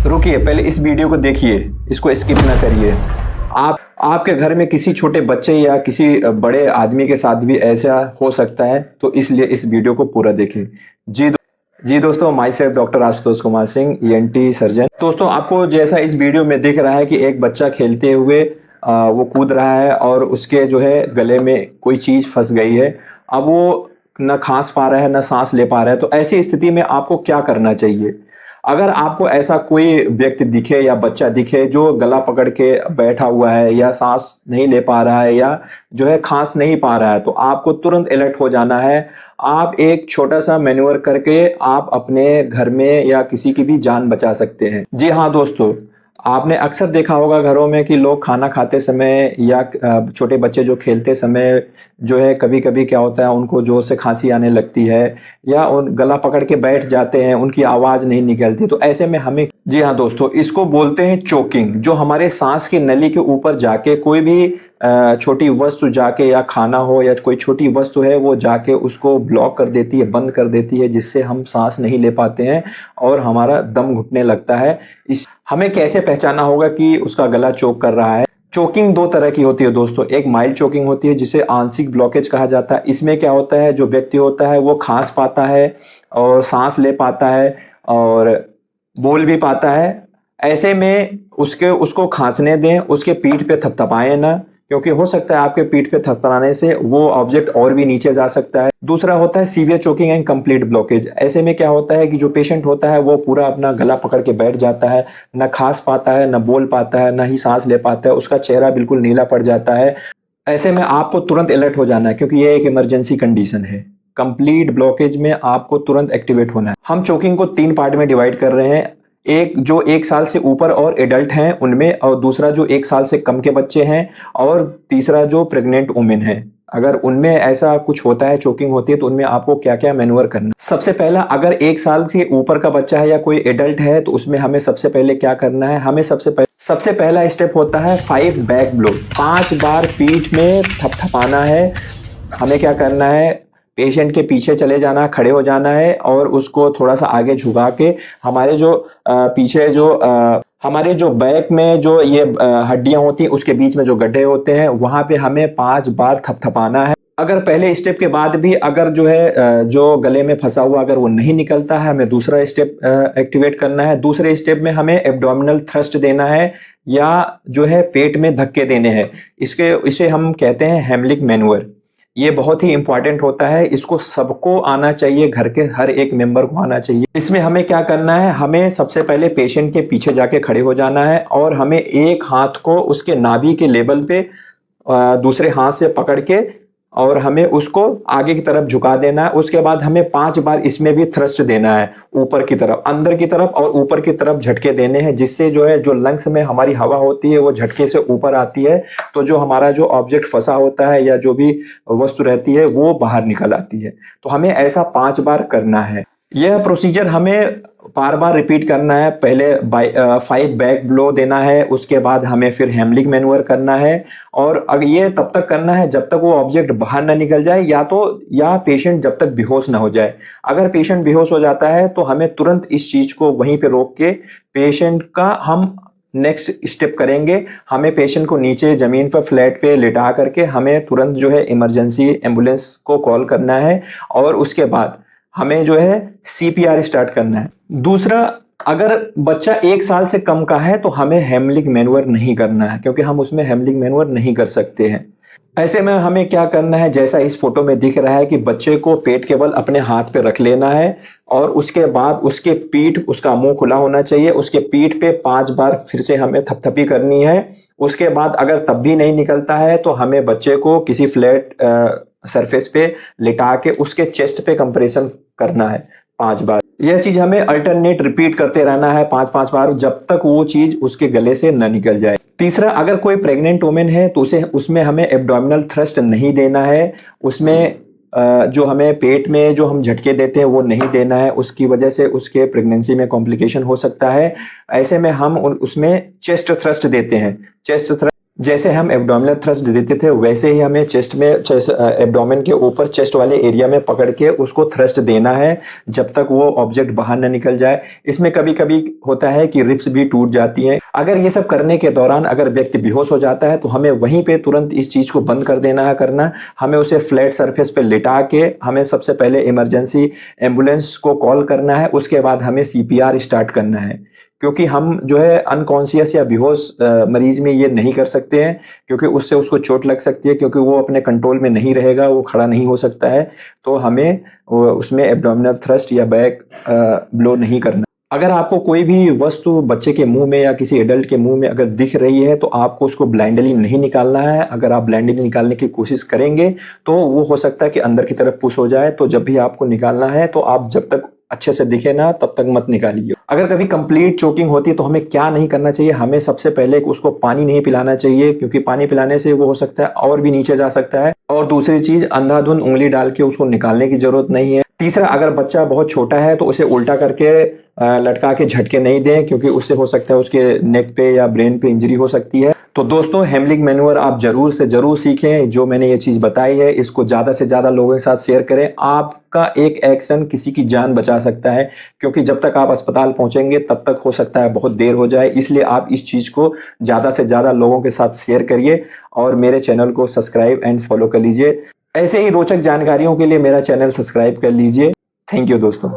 रुकिए, पहले इस वीडियो को देखिए, इसको स्किप ना करिए। आपके घर में किसी छोटे बच्चे या किसी बड़े आदमी के साथ भी ऐसा हो सकता है, तो इसलिए इस वीडियो को पूरा देखें। जी दोस्तों, my self doctor Ashutosh Kumar Singh, ENT surgeon. दोस्तों, आपको जैसा इस वीडियो में दिख रहा है कि एक बच्चा खेलते हुए वो कूद रहा है और उसके जो है गले में कोई चीज़ फंस गई है। अब वो न खांस पा रहा है न सांस ले पा रहा है। तो ऐसी स्थिति में आपको क्या करना चाहिए? अगर आपको ऐसा कोई व्यक्ति दिखे या बच्चा दिखे जो गला पकड़ के बैठा हुआ है या सांस नहीं ले पा रहा है या जो है खांस नहीं पा रहा है, तो आपको तुरंत अलर्ट हो जाना है। आप एक छोटा सा मैन्यूवर करके आप अपने घर में या किसी की भी जान बचा सकते हैं। जी हाँ दोस्तों, आपने अक्सर देखा होगा घरों में कि लोग खाना खाते समय या छोटे बच्चे जो खेलते समय जो है कभी कभी क्या होता है, उनको जोर से खांसी आने लगती है या उन गला पकड़ के बैठ जाते हैं, उनकी आवाज़ नहीं निकलती। तो ऐसे में हमें, जी हाँ दोस्तों, इसको बोलते हैं चोकिंग, जो हमारे सांस की नली के ऊपर जाके कोई भी छोटी वस्तु जाके, या खाना हो या कोई छोटी वस्तु है, वो जाके उसको ब्लॉक कर देती है, बंद कर देती है, जिससे हम सांस नहीं ले पाते हैं और हमारा दम घुटने लगता है। हमें कैसे पहचाना होगा कि उसका गला चोक कर रहा है? चोकिंग दो तरह की होती है दोस्तों। एक माइल्ड चोकिंग होती है जिसे आंशिक ब्लॉकेज कहा जाता है। इसमें क्या होता है, जो व्यक्ति होता है वो खांस पाता है और सांस ले पाता है और बोल भी पाता है। ऐसे में उसको खांसने दें, उसके पीठ पे थपथपाएं ना, क्योंकि हो सकता है आपके पीठ पे थपथपाने से वो ऑब्जेक्ट और भी नीचे जा सकता है। दूसरा होता है severe choking and complete blockage. ऐसे में क्या होता है कि जो पेशेंट होता है वो पूरा अपना गला पकड़ के बैठ जाता है, न खांस पाता है, न बोल पाता है, न ही सांस ले पाता है, उसका चेहरा बिल्कुल नीला पड़ जाता है। ऐसे में आपको तुरंत अलर्ट हो जाना है, क्योंकि ये एक इमरजेंसी कंडीशन है। कंप्लीट ब्लॉकेज में आपको तुरंत एक्टिवेट होना है। हम चोकिंग को 3 पार्ट में डिवाइड कर रहे हैं। एक जो 1 साल से ऊपर और एडल्ट हैं उनमें, और दूसरा जो 1 साल से कम के बच्चे हैं, और तीसरा जो प्रेग्नेंट वुमेन है। अगर उनमें ऐसा कुछ होता है, चोकिंग होती है, तो उनमें आपको क्या क्या मैन्यूवर करना। सबसे पहला, अगर 1 साल से ऊपर का बच्चा है या कोई एडल्ट है, तो उसमें हमें सबसे पहले क्या करना है, हमें सबसे पहला स्टेप होता है 5 बैक ब्लो। 5 बार पीठ में थपथपाना है। हमें क्या करना है, पेशेंट के पीछे चले जाना, खड़े हो जाना है और उसको थोड़ा सा आगे झुका के हमारे जो पीछे जो हमारे जो बैक में जो ये हड्डियां होती हैं, उसके बीच में जो गड्ढे होते हैं, वहां पे हमें 5 बार थपथपाना है। अगर पहले स्टेप के बाद भी अगर जो है जो गले में फंसा हुआ अगर वो नहीं निकलता है, हमें दूसरा स्टेप एक्टिवेट करना है। दूसरे स्टेप में हमें एब्डोमिनल थ्रस्ट देना है या जो है पेट में धक्के देने हैं। इसे हम कहते हैं हेमलिक मैन्यूवर। ये बहुत ही इंपॉर्टेंट होता है, इसको सबको आना चाहिए, घर के हर एक मेंबर को आना चाहिए। इसमें हमें क्या करना है, हमें सबसे पहले पेशेंट के पीछे जाके खड़े हो जाना है और हमें एक हाथ को उसके नाभि के लेवल पे दूसरे हाथ से पकड़ के और हमें उसको आगे की तरफ झुका देना है। उसके बाद हमें 5 बार इसमें भी थ्रस्ट देना है, ऊपर की तरफ, अंदर की तरफ और ऊपर की तरफ झटके देने हैं, जिससे जो है जो लंग्स में हमारी हवा होती है वो झटके से ऊपर आती है, तो जो हमारा जो ऑब्जेक्ट फंसा होता है या जो भी वस्तु रहती है वो बाहर निकल आती है। तो हमें ऐसा 5 बार करना है। यह प्रोसीजर हमें बार बार रिपीट करना है। पहले 5 बैक ब्लो देना है, उसके बाद हमें फिर हेमलिक मैन्यूवर करना है, और अगर ये तब तक करना है जब तक वो ऑब्जेक्ट बाहर ना निकल जाए या पेशेंट जब तक बेहोश ना हो जाए। अगर पेशेंट बेहोश हो जाता है तो हमें तुरंत इस चीज को वहीं पे रोक के पेशेंट का हम नेक्स्ट स्टेप करेंगे। हमें पेशेंट को नीचे जमीन पर फ्लैट पे लिटा करके हमें तुरंत जो है इमरजेंसी एम्बुलेंस को कॉल करना है, और उसके बाद हमें जो है CPR स्टार्ट करना है। दूसरा, अगर बच्चा 1 साल से कम का है तो हमें हेमलिक मैन्यूवर नहीं करना है, क्योंकि हम उसमें हेमलिक मैन्यूवर नहीं कर सकते हैं। ऐसे में हमें क्या करना है, जैसा इस फोटो में दिख रहा है कि बच्चे को पेट केवल अपने हाथ पे रख लेना है और उसके बाद उसके पीठ, उसका मुंह खुला होना चाहिए, उसके पीठ पे 5 बार फिर से हमें थपथपी करनी है। उसके बाद अगर तब भी नहीं निकलता है तो हमें बच्चे को किसी फ्लैट सरफेस पे लिटा के उसके चेस्ट पे कंप्रेशन करना है 5 बार। यह चीज हमें अल्टरनेट रिपीट करते रहना है 5-5 बार, जब तक वो चीज उसके गले से न निकल जाए। तीसरा, अगर कोई प्रेग्नेंट वुमेन है तो उसमें हमें एब्डोमिनल थ्रस्ट नहीं देना है। उसमें जो हमें पेट में जो हम झटके देते हैं वो नहीं देना है, उसकी वजह से उसके प्रेगनेंसी में कॉम्प्लिकेशन हो सकता है। ऐसे में हम उसमें चेस्ट थ्रस्ट देते हैं। चेस्ट थ्रस्ट जैसे हम एब्डोमिनल थ्रस्ट देते थे वैसे ही हमें चेस्ट में एब्डोमेन के ऊपर चेस्ट वाले एरिया में पकड़ के उसको थ्रस्ट देना है जब तक वो ऑब्जेक्ट बाहर न निकल जाए। इसमें कभी कभी होता है कि रिब्स भी टूट जाती हैं। अगर ये सब करने के दौरान अगर व्यक्ति बेहोश हो जाता है तो हमें वहीं पे तुरंत इस चीज को बंद कर देना है करना। हमें उसे फ्लैट सरफेस पे लिटा के हमें सबसे पहले इमरजेंसी एम्बुलेंस को कॉल करना है, उसके बाद हमें सीपीआर स्टार्ट करना है। क्योंकि हम जो है अनकॉन्शियस या बेहोश मरीज में ये नहीं कर सकते हैं, क्योंकि उससे उसको चोट लग सकती है, क्योंकि वो अपने कंट्रोल में नहीं रहेगा, वो खड़ा नहीं हो सकता है। तो हमें उसमें एब्डोमिनल थ्रस्ट या बैक ब्लो नहीं करना। अगर आपको कोई भी वस्तु बच्चे के मुंह में या किसी एडल्ट के मुंह में अगर दिख रही है तो आपको उसको ब्लाइंडली नहीं निकालना है। अगर आप ब्लाइंडली निकालने की कोशिश करेंगे तो वो हो सकता है कि अंदर की तरफ पुश हो जाए। तो जब भी आपको निकालना है तो आप जब तक अच्छे से दिखे ना तब तक मत निकालिए। अगर कभी कंप्लीट चोकिंग होती है तो हमें क्या नहीं करना चाहिए, हमें सबसे पहले उसको पानी नहीं पिलाना चाहिए, क्योंकि पानी पिलाने से वो हो सकता है और भी नीचे जा सकता है। और दूसरी चीज, अंधाधुंध उंगली डाल के उसको निकालने की जरूरत नहीं है। तीसरा, अगर बच्चा बहुत छोटा है तो उसे उल्टा करके लटका के झटके नहीं दें, क्योंकि उससे हो सकता है उसके नेक पे या ब्रेन पे इंजरी हो सकती है। तो दोस्तों, हेमलिंग मैन्योवर आप जरूर से जरूर सीखें। जो मैंने ये चीज बताई है इसको ज्यादा से ज्यादा लोगों के साथ शेयर करें। आपका एक एक्शन किसी की जान बचा सकता है, क्योंकि जब तक आप अस्पताल पहुंचेंगे तब तक हो सकता है बहुत देर हो जाए। इसलिए आप इस चीज को ज्यादा से ज्यादा लोगों के साथ शेयर करिए और मेरे चैनल को सब्सक्राइब एंड फॉलो कर लीजिए। ऐसे ही रोचक जानकारियों के लिए मेरा चैनल सब्सक्राइब कर लीजिए। थैंक यू दोस्तों।